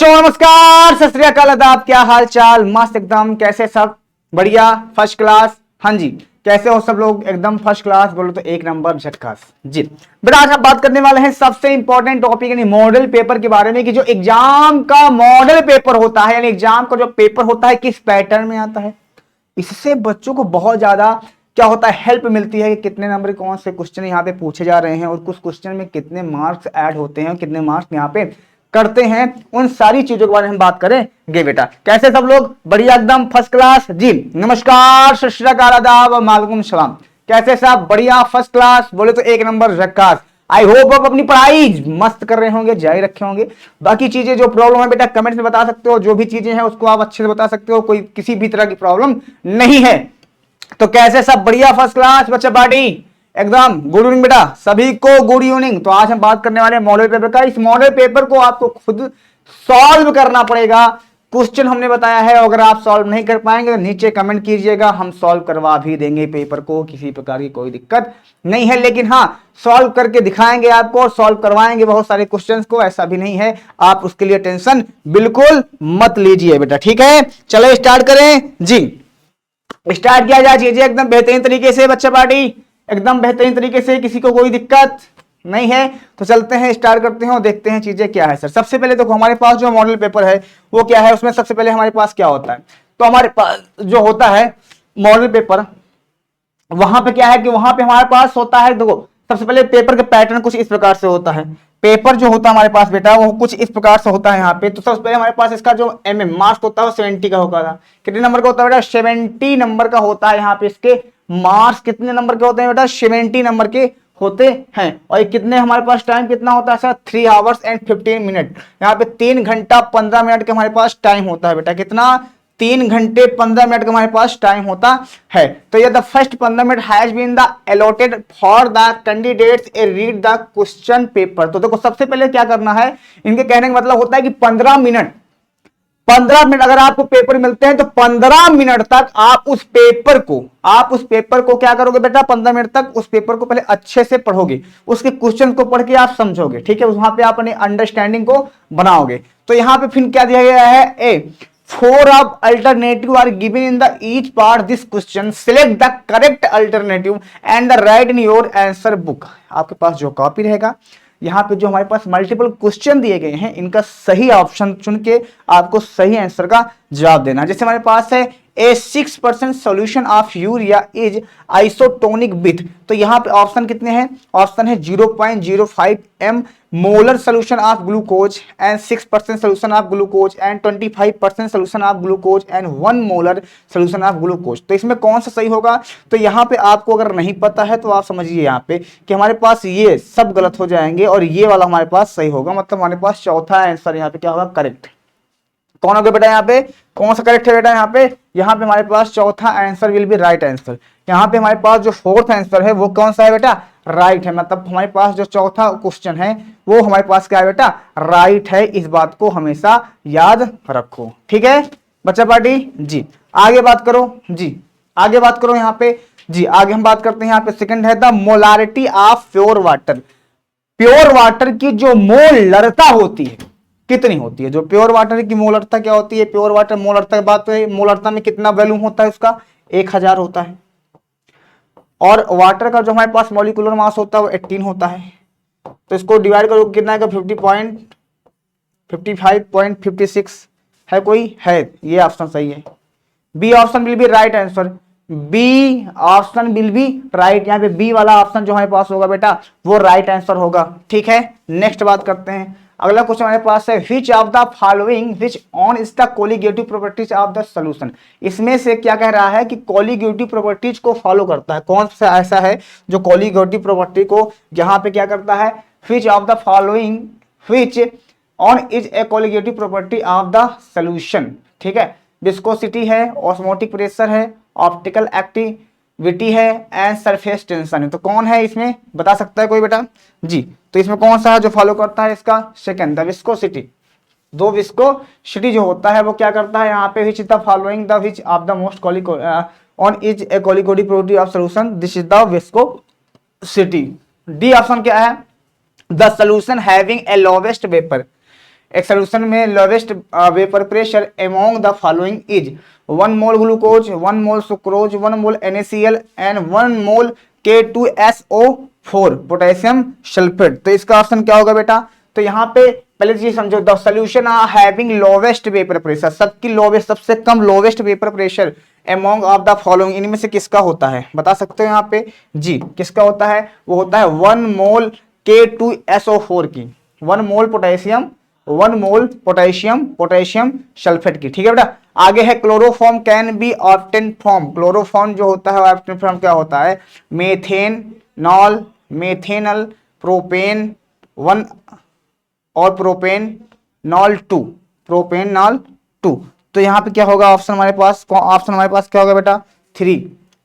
बच्चों नमस्कार, सत श्री अकाल, आदाब, क्या हाल चाल। मस्त एकदम। कैसे सब? बढ़िया, फर्स्ट क्लास। हाँ जी, कैसे हो सब लोग? एकदम फर्स्ट क्लास। बोलो तो एक नंबर, झटकास जी। बेटा आज हम बात करने वाले हैं सबसे इंपॉर्टेंट टॉपिक यानी मॉडल पेपर के बारे में कि जो एग्जाम का मॉडल पेपर होता है यानी एग्जाम का जो पेपर होता है किस पैटर्न में आता है। इससे बच्चों को बहुत ज्यादा क्या होता है, हेल्प मिलती है कि कितने नंबर कौन से क्वेश्चन यहाँ पे पूछे जा रहे हैं और कुछ क्वेश्चन में कितने मार्क्स ऐड होते हैं, कितने मार्क्स यहाँ पे करते हैं। उन सारी चीजों के बारे में हम बात करेंगे। बेटा कैसे सब लोग? बढ़िया एकदम फर्स्ट क्लास जी। नमस्कार, सत श्री अकाल, आदाब, वालेकुम सलाम। कैसे सब? बढ़िया फर्स्ट क्लास। बोले तो एक नंबर, झक्कास। आई होप आप अपनी पढ़ाई मस्त कर रहे होंगे, जारी रखे होंगे। बाकी चीजें जो प्रॉब्लम है बेटा कमेंट में बता सकते हो, जो भी चीजें हैं उसको आप अच्छे से बता सकते हो, कोई किसी भी तरह की प्रॉब्लम नहीं है। तो कैसे सब? बढ़िया फर्स्ट क्लास बच्चा पार्टी एकदम। गुड इवनिंग बेटा, सभी को गुड इवनिंग। तो आज हम बात करने वाले हैं मॉडल पेपर का। इस मॉडल पेपर को आपको खुद सॉल्व करना पड़ेगा। क्वेश्चन हमने बताया है, अगर आप सॉल्व नहीं कर पाएंगे तो नीचे कमेंट कीजिएगा, हम सॉल्व करवा भी देंगे पेपर को, किसी प्रकार की कोई दिक्कत नहीं है। लेकिन हाँ, सॉल्व करके दिखाएंगे आपको और सॉल्व करवाएंगे बहुत सारे क्वेश्चंस को, ऐसा भी नहीं है। आप उसके लिए टेंशन बिल्कुल मत लीजिए बेटा, ठीक है। चलो स्टार्ट करें जी। स्टार्ट किया जाए चीजें एकदम बेहतरीन तरीके से बच्चा पार्टी, एकदम बेहतरीन तरीके से, किसी को कोई दिक्कत नहीं है। तो चलते हैं, स्टार्ट करते हैं और देखते हैं चीजें क्या है। सर सबसे पहले देखो, हमारे पास जो मॉडल पेपर है वो क्या है, उसमें सबसे पहले हमारे पास क्या होता है। तो हमारे पास जो होता है मॉडल पेपर, वहां पे क्या है कि वहां पे हमारे पास होता है, देखो सबसे पहले पेपर का पैटर्न कुछ इस प्रकार से होता है। पेपर जो होता है हमारे पास बेटा वो कुछ इस प्रकार से होता है यहाँ पे। तो सबसे पहले हमारे पास इसका जो मार्क्स होता है वो 70 का होगा। कितने नंबर का होता है बेटा? 70 नंबर का होता है। यहाँ पे इसके मार्क्स कितने नंबर के होते हैं बेटा? 70 नंबर के होते हैं। और ये कितने हमारे पास टाइम कितना होता है सर? 3 hours and 15 minute. यहाँ पे 3 घंटा 15 मिनट का हमारे पास टाइम होता है बेटा। कितना? 3 घंटे 15 मिनट का हमारे पास टाइम होता है। तो ये the first 15 minute has been the allotted for the candidates a read the question paper. तो देखो सबसे पहले क्या करना है, इनके कहने का मतलब होता है कि 15 मिनट अगर आपको पेपर मिलते हैं तो 15 मिनट तक आप उस पेपर को क्या करोगे बेटा? 15 मिनट तक उस पेपर को पहले अच्छे से पढ़ोगे, उसके क्वेश्चन को पढ़ के आप समझोगे, ठीक है। वहां पे आप अपने अंडरस्टैंडिंग को बनाओगे। तो यहां पे फिर क्या दिया गया है? ए 4 of alternative are given in the each part this question, select the correct alternative and the write in your answer book। आपके पास जो कॉपी रहेगा, यहाँ पे जो हमारे पास मल्टीपल क्वेश्चन दिए गए हैं, इनका सही ऑप्शन चुन के आपको सही आंसर का जवाब देना। जैसे हमारे पास है ए 6% solution of urea is isotonic with. तो यहाँ पे ऑप्शन कितने हैं? ऑप्शन है 0.05 m molar solution of glucose and 6% solution of glucose and 25% solution of glucose and 1 molar solution of glucose. तो इसमें कौन सा सही होगा? तो यहाँ पे आपको अगर नहीं पता है तो आप समझिए यहाँ पे कि हमारे पास ये सब गलत हो जाएंगे और ये वाला हमारे पास सही होगा। मतलब हमारे पास चौथा आंसर यहाँ पे क्या होगा? करेक्ट। कौन होगा बेटा? यहाँ पे कौन सा करेक्ट है बेटा? यहाँ पे हमारे पास चौथा answer will be right answer. यहाँ पे हमारे पास जो फोर्थ आंसर है वो कौन सा है बेटा? राइट है। मतलब हमारे पास जो चौथा क्वेश्चन है वो हमारे पास क्या है बेटा? राइट है। इस बात को हमेशा याद रखो, ठीक है बच्चा पार्टी जी। आगे बात करो जी, आगे बात करो यहाँ पे जी। आगे हम बात करते हैं यहाँ पे सेकंड है the molarity of pure water. Pure water की जो मोलरता होती है कितनी होती है? जो प्योर वाटर की मोलरता क्या होती है? प्योर वाटर मोलरता की बात है, मोलरता में कितना वैल्यूम होता है उसका? 1000 होता है। और वाटर का जो हमारे पास मॉलिक्यूलर मास होता है वो 18 होता है। तो इसको डिवाइड करो कितना है? 55.56 है। कोई है? ये ऑप्शन सही है। B option will be right answer. B option will be right. यहाँ पे बी वाला ऑप्शन जो हमारे पास होगा बेटा वो राइट आंसर होगा, ठीक है। नेक्स्ट बात करते हैं। अगला क्वेश्चन हमारे पास है which of the following which on is the colligative properties of the solution. इसमें से क्या कह रहा है कि कोलिगेटिव प्रॉपर्टीज को फॉलो करता है। कौन सा ऐसा है जो कोलिगेटिव प्रॉपर्टी को यहाँ पे क्या करता है? Which of the following which on is a colligative property of the solution, ठीक है। विस्कोसिटी है, ऑस्मोटिक प्रेशर है, ऑप्टिकल एक्टिविटी है एंड सरफेस टेंशन है। तो कौन है इसमें? बता सकता है कोई बेटा जी? तो इसमें कौन सा है जो फॉलो करता है? इसका सेकंड, द विस्कोसिटी। दो विस्कोसिटी जो होता है वो क्या करता है यहाँ पे? Which the following the which of the most on is a colligative property of solution, this is the viscosity. D option क्या है? The solution having a lowest vapour. एक सोल्यूशन में lowest vapour pressure among the following is 1 mole glucose, 1 mole sucrose, 1 mole NaCl and 1 mole K2SO4 potassium sulphate. तो इसका option क्या होगा बेटा? तो यहाँ पे पहले चीज समझो, the solution are having lowest vapour pressure, सबकी लोवेस्ट, सबसे कम lowest vapour pressure among of the following, इनमें से किसका होता है बता सकते हो यहाँ पे जी? किसका होता है? वो होता है 1 मोल K2SO4 की, 1 मोल पोटेशियम, 1 मोल पोटेशियम सल्फेट की। ठीक है बेटा। आगे है chloroform can be obtain from, chloroform जो होता है ऑब्टेन फ्रॉम क्या होता है? मेथेनॉल, मेथेनल, प्रोपेन 1 और प्रोपेनॉल 2, प्रोपेनॉल 2। तो यहाँ पे क्या होगा ऑप्शन हमारे पास? ऑप्शन हमारे पास क्या होगा बेटा? 3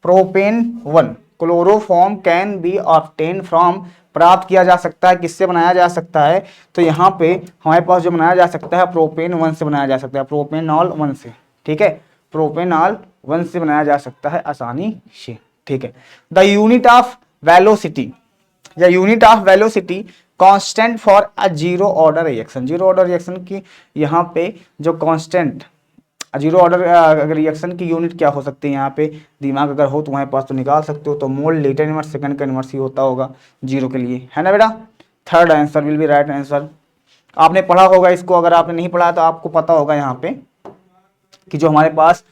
propane 1। Chloroform can be obtain from, प्राप्त किया जा सकता है, किससे बनाया जा सकता है? तो यहाँ पे हमारे पास जो बनाया जा सकता है प्रोपेन 1 से बनाया जा सकता है, प्रोपेनॉल 1 से। ठीक है, प्रोपेनॉल 1 से बनाया जा सकता है आसानी से। ठीक है। द यूनिट ऑफ वेलोसिटी या unit of velocity constant for a zero order reaction, zero order reaction की यहाँ पे जो कांस्टेंट जीरो ऑर्डर रिएक्शन की यूनिट क्या हो सकती है? यहाँ पे दिमाग अगर हो तुम्हारे पास तो निकाल सकते हो, तो मोल लीटर इनवर्स सेकंड का इनवर्स ही होता होगा जीरो के लिए, है ना बेटा? Third answer will be right answer. आपने पढ़ा होगा इसको, अगर आपने नहीं पढ़ा तो आपको पता होगा यहाँ पे कि जो हमारे पास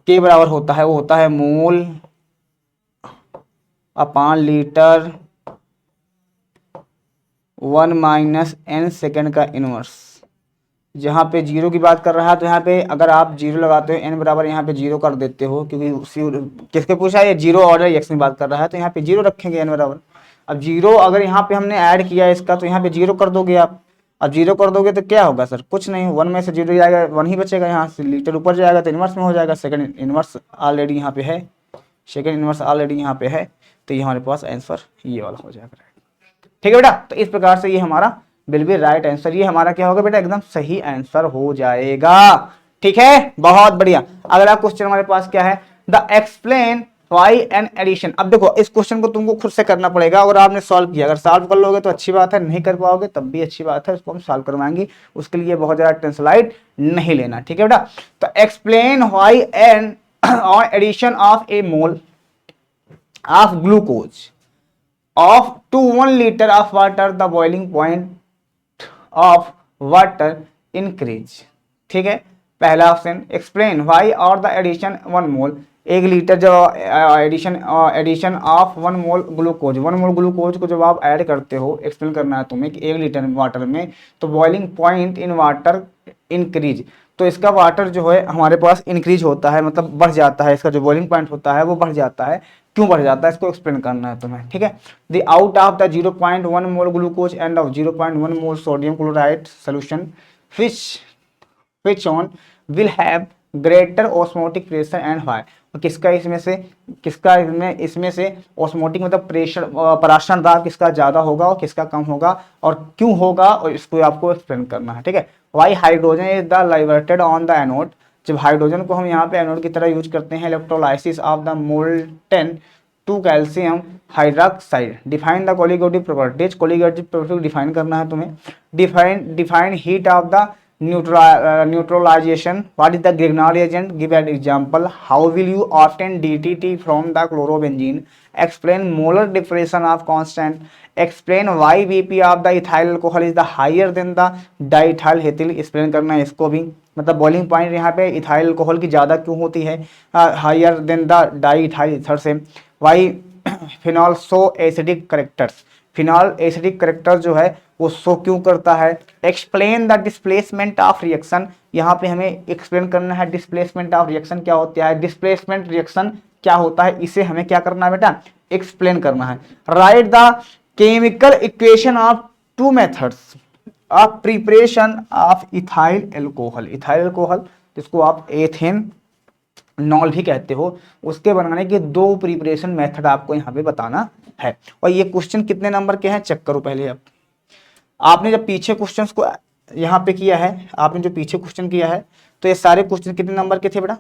के बराबर होता है वो होता है मोल अपान लीटर 1 माइनस n सेकेंड का इनवर्स। जहाँ पे जीरो की बात कर रहा है तो यहाँ पे अगर आप जीरो लगाते हो n बराबर यहाँ पे जीरो कर देते हो, क्योंकि उसी किसके पूछा है? ये जीरो ऑर्डर रिएक्शन की बात कर रहा है, तो यहाँ पे जीरो रखेंगे n बराबर। अब जीरो अगर यहाँ पे हमने ऐड किया इसका तो यहाँ पे जीरो कर दोगे आप। अब जीरो कर दोगे तो क्या होगा सर? कुछ नहीं, 1 में से जीरो जाएगा, 1 ही बचेगा, यहाँ से लीटर ऊपर जाएगा तो इनवर्स में हो जाएगा। सेकंड इनवर्स ऑलरेडी यहाँ पे है, सेकंड इनवर्स ऑलरेडी यहाँ पे है, तो ये हमारे पास आंसर ये वाला हो जाएगा। ठीक है बेटा। तो इस प्रकार से ये हमारा विल बी राइट आंसर, ये हमारा क्या होगा बेटा? एकदम सही आंसर हो जाएगा। ठीक है, बहुत बढ़िया। अगला क्वेश्चन हमारे पास क्या है? The explain why an addition. अब देखो इस क्वेश्चन को तुमको खुद से करना पड़ेगा, अगर आपने सॉल्व किया, अगर सॉल्व कर लोगे तो अच्छी बात है, नहीं कर पाओगे तब भी अच्छी बात है, उसको हम सॉल्व करवाएंगे, उसके लिए बहुत ज्यादा टेंशन नहीं लेना। ठीक है बेटा। तो एक्सप्लेन वाई एन और addition of a mole of glucose of to 1 liter of water the boiling point of water increase। ठीक है, पहला ऑप्शन एक्सप्लेन व्हाई और द एडिशन 1 मोल, 1 लीटर जो addition of 1 mole glucose, 1 mole glucose को जब आप add करते हो, एक्सप्लेन करना है तुम्हें कि 1 लीटर वाटर में, तो boiling point in water increase, तो इसका वाटर जो है हमारे पास इंक्रीज होता है, मतलब बढ़ जाता है, इसका जो बॉइलिंग पॉइंट होता है वो बढ़ जाता है। क्यों बढ़ जाता है इसको एक्सप्लेन करना है तुम्हें। ठीक है। The out of the 0.1 mole glucose end of 0.1 mole sodium chloride solution which on will have greater osmotic pressure and why। किसका इसमें से osmotic मतलब प्रेशर, पराशरण दाब किसका ज्यादा होगा और किसका कम होगा और क्यों होगा, और इसको आपको एक्सप्लेन करना है। ठीक है। Y hydrogen is the liberated on the anode, जब हाइड्रोजन को हम यहाँ पे एनोड की तरह यूज करते हैं, electrolysis of the molten to calcium hydroxide. Define the colligative properties, colligative property define करना है तुम्हें। Define heat of the neutralization, what is the Grignard reagent, give an example, how will you obtain DTT from the chlorobenzene, explain molar diffraction of constant, explain why BP of the ethyl alcohol is the higher than the diethyl ethyl, explain करना है इसको भी, मतलब boiling point यहाँ पे ethyl alcohol की ज़्यादा क्यों होती है, higher than the diethyl ether से। Why phenol so acidic characters, phenol acidic character जो है वो शो क्यों करता है। Explain the displacement of reaction, यहाँ पे हमें एक्सप्लेन करना है डिस्प्लेसमेंट ऑफ रिएक्शन क्या होता है, डिस्प्लेसमेंट रिएक्शन क्या होता है, इसे हमें क्या करना है बेटा, एक्सप्लेन करना है। Right the chemical equation of 2 methods of preparation of ethyl alcohol, ethyl alcohol जिसको आप एथेन नॉल भी कहते हो, उसके बनाने के 2 प्रिपरेशन मेथड आपको यहाँ पे बताना है। और ये क्वेश्चन कितने नंबर के हैं चेक करो पहले। अब आपने जब पीछे क्वेश्चंस को यहाँ पे किया है, आपने जो पीछे क्वेश्चन किया है, तो ये सारे क्वेश्चन कितने नंबर के थे बेटा,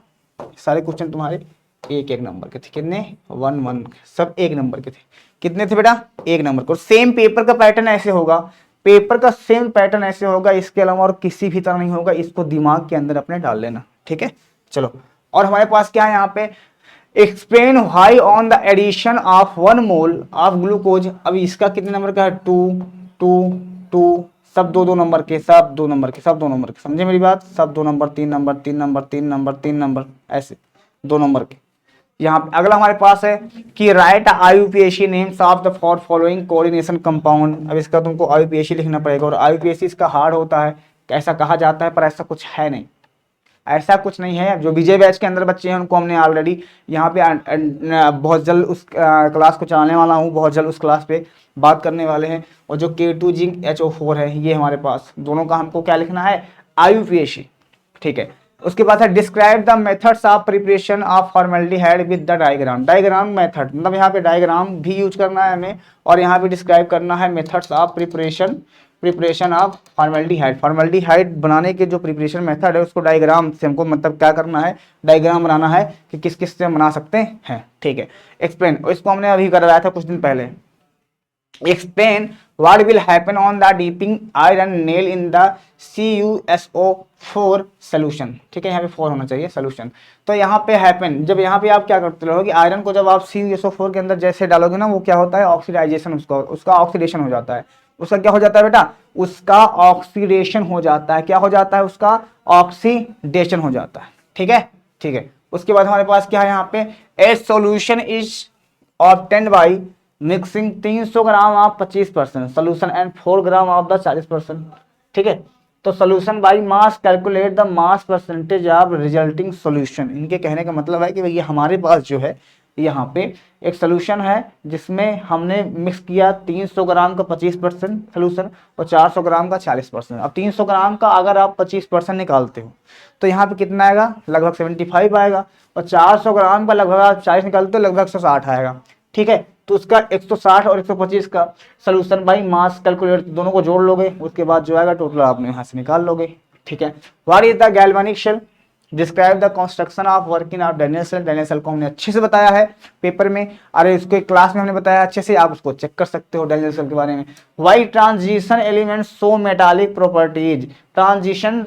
सारे क्वेश्चन तुम्हारे 1-1 नंबर के थे। कितने 1-1 सब 1 नंबर के थे। कितने थे बेटा 1 नंबर को। सेम पेपर का पैटर्न ऐसे होगा पेपर का सेम पैटर्न ऐसे होगा, इसके अलावा और किसी भी तरह नहीं होगा, इसको दिमाग के अंदर अपने डाल लेना, ठीक है। चलो, और हमारे पास क्या है यहाँ पे, explain why on the addition of 1 mole of glucose. अब इसका कितने नंबर का है, 2 2 2, सब 2 2 नंबर के, सब 2 नंबर के, सब 2 नंबर के, समझे मेरी बात, सब 2 number, 3 number, 3 number, 3 number, 3 number, ऐसे 2 नंबर के। यहाँ पे अगला हमारे पास है कि right IUPAC names of the for following coordination compound. अब इसका तुमको आईयूपीएसी लिखना पड़ेगा, और आईयूपीएसी इसका हार्ड होता है, ऐसा कहा जाता है, पर ऐसा कुछ है नहीं, ऐसा कुछ नहीं है। जो विजय बैच के अंदर बच्चे हैं उनको हमने ऑलरेडी यहाँ पे बहुत जल्द उस क्लास को चलाने वाला हूँ, बहुत जल्द उस क्लास पे बात करने वाले हैं। और जो K2 जिंक HO4 है, ये हमारे पास दोनों का हमको क्या लिखना है, आईयूपीएसी, ठीक है। उसके बाद है describe the methods of preparation of formaldehyde with the diagram. Diagram method मतलब यहाँ पे डायग्राम भी यूज करना है हमें, और यहाँ पे डिस्क्राइब करना है methods of preparation of formaldehyde. Formaldehyde बनाने के जो प्रिपरेशन मेथड है उसको डायग्राम से हमको मतलब क्या करना है, डायग्राम बनाना है कि किस किस से बना सकते हैं, ठीक है। एक्सप्लेन, इसको हमने अभी करवाया था कुछ दिन पहले। Explain what will happen on the dipping iron nail in the CuSO4 solution, ठीक है, यहाँ पे 4 होना चाहिए solution। तो यहाँ पे happen, जब यहाँ पे आप क्या करते रहोगे, आयरन को जब आप CuSO4 के अंदर जैसे डालोगे ना, वो क्या होता है, ऑक्सीडाइजेशन, उसका ऑक्सीडेशन हो जाता है। उसका क्या हो जाता है बेटा, उसका ऑक्सीडेशन हो जाता है। क्या हो जाता है, उसका ऑक्सीडेशन हो जाता है, ठीक है, ठीक है। उसके बाद हमारे पास क्या है यहाँ पे, a solution is obtained by mixing 300 gram of 25% solution and 4 gram of the 40%, ठीक है। तो solution by mass calculate the mass percentage of resulting solution. इनके कहने का मतलब है कि भैया हमारे पास जो है यहाँ पे एक सोल्यूशन है जिसमें हमने मिक्स किया 300 ग्राम का 25% सोल्यूशन और 400 ग्राम का 40%। अब 300 ग्राम का अगर आप 25% निकालते हो तो यहाँ पे कितना आएगा, लगभग 75 आएगा, और 400 ग्राम का लगभग आप 40 निकालते हो, लगभग 160 आएगा, ठीक है। तो उसका 160 और 125 का सोल्यूशन बाई मास कैलकुलेट दोनों को जोड़ लोगे, उसके बाद जो आएगा टोटल आपने यहाँ से निकाल लोगे, ठीक है। What is the galvanic cell, describe the construction of working of Daniell cell. Daniell cell को हमने अच्छे से बताया है पेपर में, अरे उसको क्लास में हमने बताया अच्छे से, आप उसको चेक कर सकते हो डैनियल सेल के बारे में। Why transition elements so metallic properties. Transition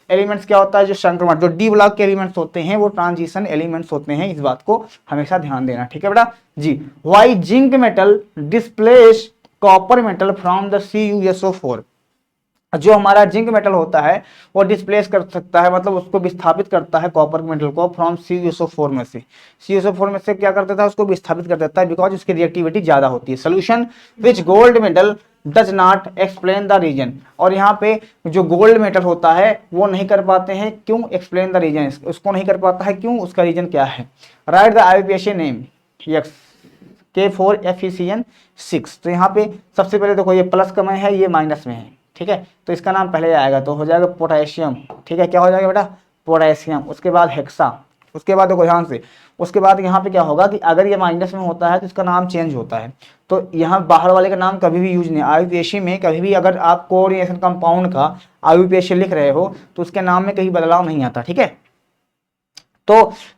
elements क्या होता है, जो संक्रमण, जो डी ब्लॉक के एलिमेंट्स होते हैं वो ट्रांजिशन एलिमेंट्स होते हैं, इस बात को हमेशा ध्यान देना, ठीक है बेटा जी। Why zinc metal displace copper metal from the CuSO4। जो हमारा जिंक मेटल होता है वो डिस्प्लेस कर सकता है, मतलब उसको विस्थापित करता है कॉपर मेटल को फ्रॉम CuSO4 में से। CuSO4 में से क्या कर देता है, उसको विस्थापित कर देता है, बिकॉज उसकी रिएक्टिविटी ज्यादा होती है। Solution which gold metal does not explain the reason. और यहाँ पे जो गोल्ड मेटल होता है वो नहीं कर पाते हैं, क्यों, एक्सप्लेन द रीजन, उसको नहीं कर पाता है, क्यों, उसका रीजन क्या है। Right the IUPAC name yes K4FeCN6। तो यहाँ पे सबसे पहले देखो ये प्लस का में है, ये माइनस में है, ठीक है, तो इसका नाम पहले आएगा तो हो जाएगा पोटेशियम, ठीक है, क्या हो जाएगा बेटा, पोटेशियम। उसके बाद हेक्सा, उसके बाद देखो ध्यान से, उसके बाद यहाँ पे क्या होगा कि अगर ये माइनस में होता है तो इसका नाम चेंज होता है। तो यहाँ बाहर वाले का नाम कभी भी यूज नहीं, आईयूपीएसी में कभी भी अगर आप कोऑर्डिनेशन कंपाउंड का आईयूपीएसी लिख रहे हो तो उसके नाम में कहीं बदलाव नहीं आता, ठीक है। तो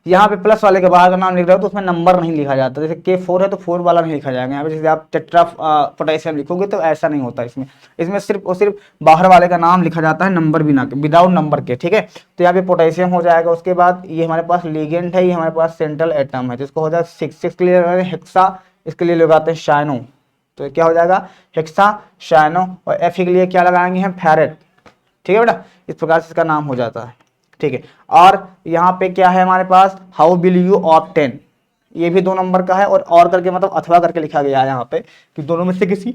यहाँ पे प्लस वाले के बाहर का नाम लिख रहे हो तो उसमें नंबर नहीं लिखा जाता, जैसे K4 है तो 4 वाला नहीं लिखा जाएगा यहाँ पे, जैसे आप टेट्रा पोटेशियम लिखोगे तो ऐसा नहीं होता इसमें। इसमें सिर्फ और सिर्फ बाहर वाले का नाम लिखा जाता है, नंबर भी ना, विदाउट नंबर के, ठीक है। तो यहाँ पे पोटेशियम हो जाएगा। उसके बाद ये हमारे पास लिगेंड है, ये हमारे पास सेंट्रल एटम है, जिसको हो जाएगा 6 के लिए हेक्सा, इसके लिए लगाते हैं शाइनो, तो क्या हो जाएगा हेक्सा शाइनो। और F के लिए क्या लगाएंगे हम, फेरेट, ठीक है बेटा, इस प्रकार से इसका नाम हो जाता है, ठीक है। और यहाँ पे क्या है हमारे पास, हाउ विल यू ऑब्टेन, ये भी 2 नंबर का है, और करके मतलब अथवा करके लिखा गया है यहाँ पे कि दोनों में से किसी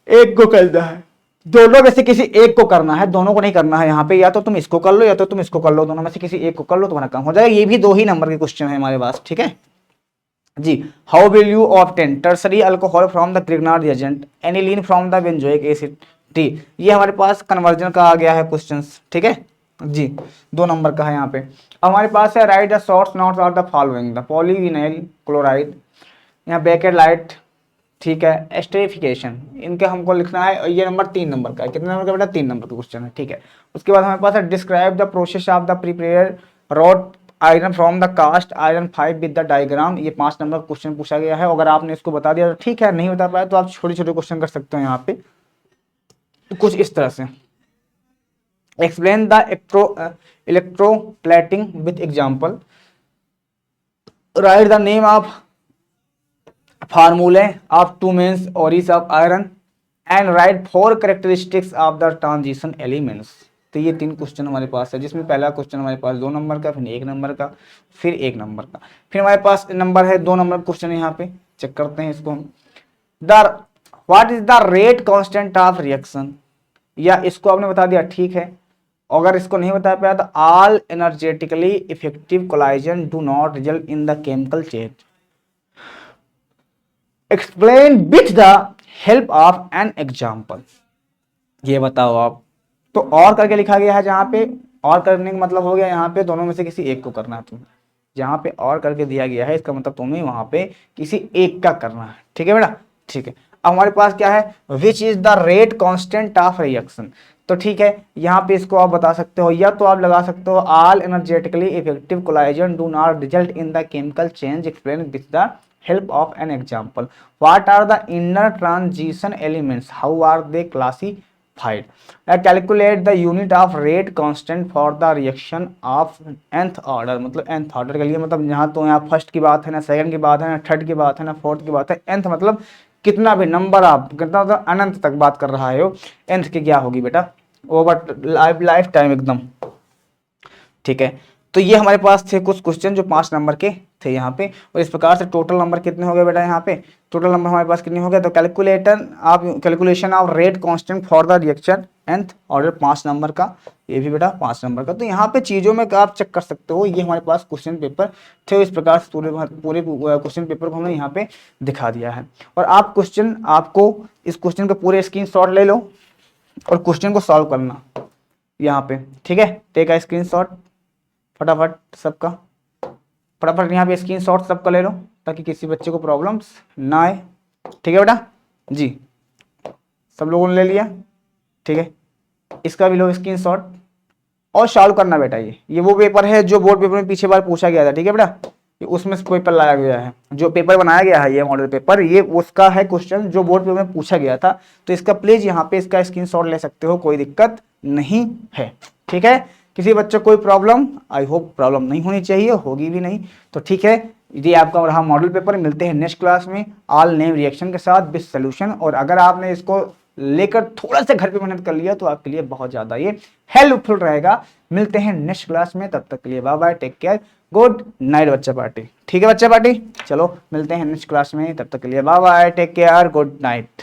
एक को करना है, दोनों में से किसी एक को करना है, दोनों को नहीं करना है यहाँ पे, या तो तुम इसको कर लो या तो तुम इसको कर लो, दोनों में से किसी एक को कर लो, तुम्हारा काम हो जाएगा। ये भी 2 ही नंबर के क्वेश्चन है हमारे पास, ठीक है जी। How will you obtain tertiary alcohol from the Grignard reagent, aniline from the benzoic acid T. ये हमारे पास कन्वर्जन का आ गया है क्वेश्चन, ठीक है जी, 2 नंबर का है यहाँ पे। अब हमारे पास है right the shorts notes of the following, the polyvinyl chloride, यहाँ ब्रैकेट लाइट, ठीक है, एस्टेरिफिकेशन, इनके हमको लिखना है। ये नंबर 3 नंबर का है, कितने नंबर का बेटा, 3 नंबर का क्वेश्चन है, ठीक है। उसके बाद हमारे पास है describe the process of the prepare rod iron from the cast iron 5 with the diagram. ये 5 नंबर का क्वेश्चन पूछा गया है, अगर आपने इसको बता दिया तो ठीक है, नहीं बता पाया तो आप छोटे छोटे क्वेश्चन कर सकते हो यहाँ पे। कुछ इस तरह से। Explain the electroplating with example, write the name of formulae of two main ores of iron and write 4 characteristics of the transition elements. तो ये 3 क्वेश्चन हमारे पास है, जिसमें पहला क्वेश्चन हमारे पास 2 नंबर का, फिर 1 नंबर का, फिर 1 नंबर का, फिर हमारे पास नंबर है 2 नंबर क्वेश्चन। यहाँ पे चेक करते हैं इसको हम। The what is the rate constant of reaction, या इसको आपने बता दिया, ठीक है। अगर इसको नहीं बता पाया तो all energetically effective collision do not result in the chemical change, explain with the help of an example. ये बताओ आप। तो और करके लिखा गया है, जहां पे और करने का मतलब हो गया यहाँ पे दोनों में से किसी एक को करना है तुम्हें। जहां पे और करके दिया गया है इसका मतलब तुम्हें वहां पे किसी एक का करना है, ठीक है बेटा, ठीक है। अब हमारे पास क्या है, which is the rate constant of reaction. तो ठीक है, यहाँ पे इसको आप बता सकते हो, या तो आप लगा सकते हो all energetically effective collision do not result in the chemical change, explain with the help of an example. What are the inner transition elements? How are they classified? Calculate the unit of rate constant for the reaction of nth order। मतलब nth order के लिए मतलब यहाँ तो यहाँ first की बात है ना, सेकंड की बात है ना, थर्ड की बात है ना, फोर्थ की बात है। nth मतलब कितना भी नंबर, आप कितना मतलब अनंत तक बात कर रहा है हो। nth की क्या होगी बेटा, ओवर लाइफ टाइम एकदम, ठीक है। तो ये हमारे पास थे कुछ क्वेश्चन जो 5 नंबर के थे यहाँ पे। और इस प्रकार से टोटल नंबर कितने हो गए बेटा, यहाँ पे टोटल नंबर हमारे पास कितने हो गए। तो calculation of rate constant for the reaction nth order 5 number का, ये भी बेटा 5 नंबर का। तो यहाँ पे चीजों में आप चेक कर सकते हो, ये हमारे पास क्वेश्चन पेपर थे। इस प्रकार से पूरे क्वेश्चन पेपर को हमने यहाँ पे दिखा दिया है। और आपको इस क्वेश्चन का पूरे स्क्रीनशॉट ले लो और क्वेश्चन को सॉल्व करना यहाँ पे, ठीक है। टेक अ स्क्रीनशॉट फटाफट सबका, फटाफट यहाँ पे स्क्रीनशॉट सबका ले लो ताकि किसी बच्चे को प्रॉब्लम्स ना आए, ठीक है बेटा जी। सब लोगों ने ले लिया, ठीक है। इसका भी लो स्क्रीनशॉट और सॉल्व करना बेटा। ये वो पेपर है जो बोर्ड पेपर में पीछे बार पूछा गया था, ठीक है बेटा। ये उसमें से पेपर लाया गया है, जो पेपर बनाया गया है ये मॉडल पेपर, ये उसका है क्वेश्चन जो बोर्ड पेपर में पूछा गया था। तो इसका प्लीज यहाँ पे इसका स्क्रीनशॉट ले सकते हो, कोई दिक्कत नहीं है, ठीक है। किसी बच्चे को कोई प्रॉब्लम, आई होप प्रॉब्लम नहीं होनी चाहिए, होगी भी नहीं, तो ठीक है। ये आपका रहा मॉडल पेपर। मिलते हैं नेक्स्ट क्लास में ऑल नेम रिएक्शन के साथ विद सॉल्यूशन। और अगर आपने इसको लेकर थोड़ा सा घर पे मेहनत कर लिया तो आपके लिए बहुत ज्यादा ये हेल्पफुल रहेगा। मिलते हैं नेक्स्ट क्लास में, तब तक के लिए bye bye, take care, good night बच्चा पार्टी, ठीक है बच्चा पार्टी। चलो मिलते हैं नेक्स्ट क्लास में, तब तक के लिए bye bye, take care, good night.